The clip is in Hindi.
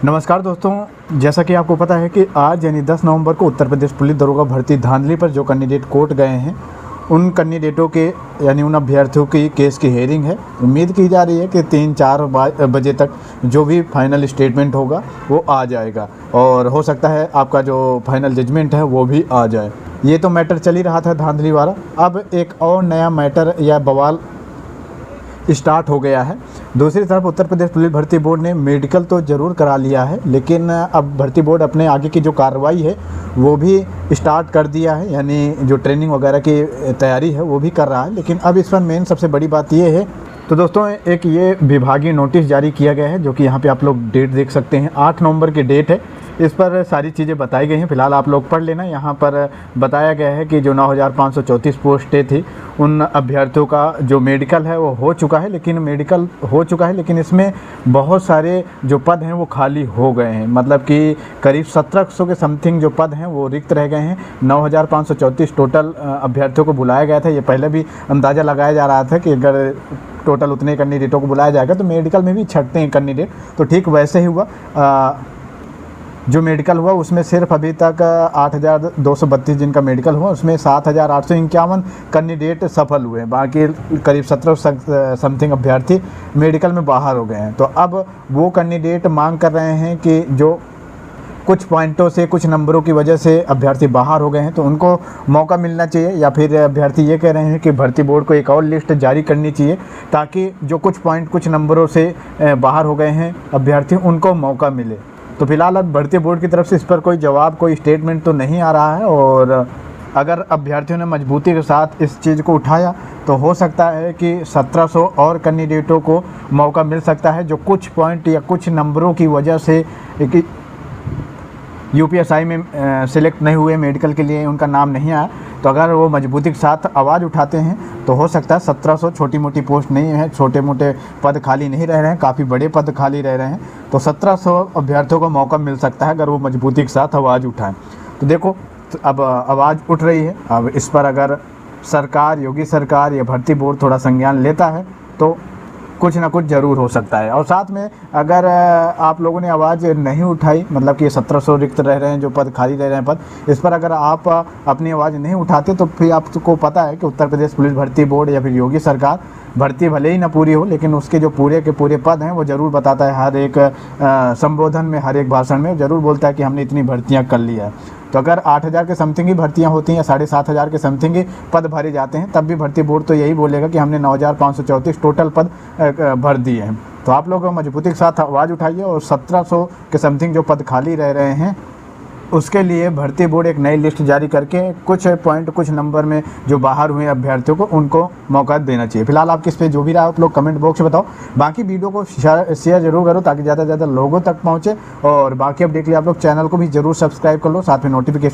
नमस्कार दोस्तों, जैसा कि आपको पता है कि आज यानी 10 नवंबर को उत्तर प्रदेश पुलिस दरोगा भर्ती धांधली पर जो कैंडिडेट कोर्ट गए हैं, उन कैंडिडेटों के यानी उन अभ्यर्थियों की केस की हेयरिंग है। उम्मीद की जा रही है कि 3-4 बजे तक जो भी फाइनल स्टेटमेंट होगा वो आ जाएगा और हो सकता है आपका जो फाइनल जजमेंट है वो भी आ जाए। ये तो मैटर चल ही रहा था धांधली वाला। अब एक और नया मैटर या बवाल स्टार्ट हो गया है। दूसरी तरफ उत्तर प्रदेश पुलिस भर्ती बोर्ड ने मेडिकल तो ज़रूर करा लिया है, लेकिन अब भर्ती बोर्ड अपने आगे की जो कार्रवाई है वो भी स्टार्ट कर दिया है, यानी जो ट्रेनिंग वगैरह की तैयारी है वो भी कर रहा है। लेकिन अब इस पर मेन सबसे बड़ी बात ये है, तो दोस्तों एक ये विभागीय नोटिस जारी किया गया है, जो कि यहाँ पे आप लोग डेट देख सकते हैं। 8 नवंबर की डेट है। इस पर सारी चीज़ें बताई गई हैं, फिलहाल आप लोग पढ़ लेना। यहाँ पर बताया गया है कि जो 9,534 पोस्टें थी, उन अभ्यर्थियों का जो मेडिकल है वो हो चुका है, लेकिन इसमें बहुत सारे जो पद हैं वो खाली हो गए हैं। मतलब कि करीब 1700 के समथिंग जो पद हैं वो रिक्त रह गए हैं। 9,534 टोटल अभ्यर्थियों को बुलाया गया था। ये पहले भी अंदाज़ा लगाया जा रहा था कि अगर टोटल उतने कैंडिडेटों को बुलाया जाएगा तो मेडिकल में भी छटते हैं कैंडिडेट, तो ठीक वैसे ही हुआ। जो मेडिकल हुआ उसमें सिर्फ अभी तक 8,232 जिनका मेडिकल हुआ, उसमें 7,851 कैंडिडेट सफल हुए। बाकी करीब 17 समथिंग अभ्यर्थी मेडिकल में बाहर हो गए हैं। तो अब वो कैंडिडेट मांग कर रहे हैं कि जो कुछ पॉइंटों से, कुछ नंबरों की वजह से अभ्यर्थी बाहर हो गए हैं तो उनको मौका मिलना चाहिए, या फिर अभ्यर्थी ये कह रहे हैं कि भर्ती बोर्ड को एक और लिस्ट जारी करनी चाहिए ताकि जो कुछ पॉइंट, कुछ नंबरों से बाहर हो गए हैं अभ्यर्थी, उनको मौका मिले। तो फिलहाल अब भर्ती बोर्ड की तरफ से इस पर कोई जवाब, कोई स्टेटमेंट तो नहीं आ रहा है। और अगर अभ्यर्थियों ने मजबूती के साथ इस चीज़ को उठाया तो हो सकता है कि 1700 और कैंडिडेटों को मौका मिल सकता है, जो कुछ पॉइंट या कुछ नंबरों की वजह से यूपीएसआई में सिलेक्ट नहीं हुए, मेडिकल के लिए उनका नाम नहीं आया। तो अगर वो मजबूती के साथ आवाज़ उठाते हैं तो हो सकता है 1700 छोटी मोटी पोस्ट नहीं है, छोटे मोटे पद खाली नहीं रह रहे हैं, काफ़ी बड़े पद खाली रह रहे हैं। तो 1700 अभ्यर्थियों को मौका मिल सकता है अगर वो मजबूती के साथ आवाज़ उठाएं। तो देखो, अब आवाज़ उठ रही है। अब इस पर अगर सरकार, योगी सरकार या भर्ती बोर्ड थोड़ा संज्ञान लेता है तो कुछ ना कुछ ज़रूर हो सकता है। और साथ में अगर आप लोगों ने आवाज़ नहीं उठाई, मतलब कि 1700 रिक्त रह रहे हैं, जो पद खाली रह रहे हैं पद, इस पर अगर आप अपनी आवाज़ नहीं उठाते तो फिर आपको पता है कि उत्तर प्रदेश पुलिस भर्ती बोर्ड या फिर योगी सरकार, भर्ती भले ही ना पूरी हो लेकिन उसके जो पूरे के पूरे पद हैं वो ज़रूर बताता है। हर एक संबोधन में, हर एक भाषण में ज़रूर बोलता है कि हमने इतनी भर्तियाँ कर ली है। तो अगर 8,000 के समथिंग ही भर्तियां होती हैं या 7,500 के समथिंग ही पद भरे जाते हैं, तब भी भर्ती बोर्ड तो यही बोलेगा कि हमने 9,534 टोटल पद भर दिए हैं। तो आप लोग मजबूती के साथ आवाज़ उठाइए और 1700 के समथिंग जो पद खाली रह रहे हैं उसके लिए भर्ती बोर्ड एक नई लिस्ट जारी करके कुछ पॉइंट, कुछ नंबर में जो बाहर हुए अभ्यर्थियों को, उनको मौका देना चाहिए। फिलहाल आपके इस पर जो भी रहा आप लोग कमेंट बॉक्स में बताओ। बाकी वीडियो को शेयर जरूर करो ताकि ज़्यादा से ज़्यादा लोगों तक पहुँचे। और बाकी अपडेट के लिए आप लोग चैनल को भी जरूर सब्सक्राइब कर लो, साथ में नोटिफिकेशन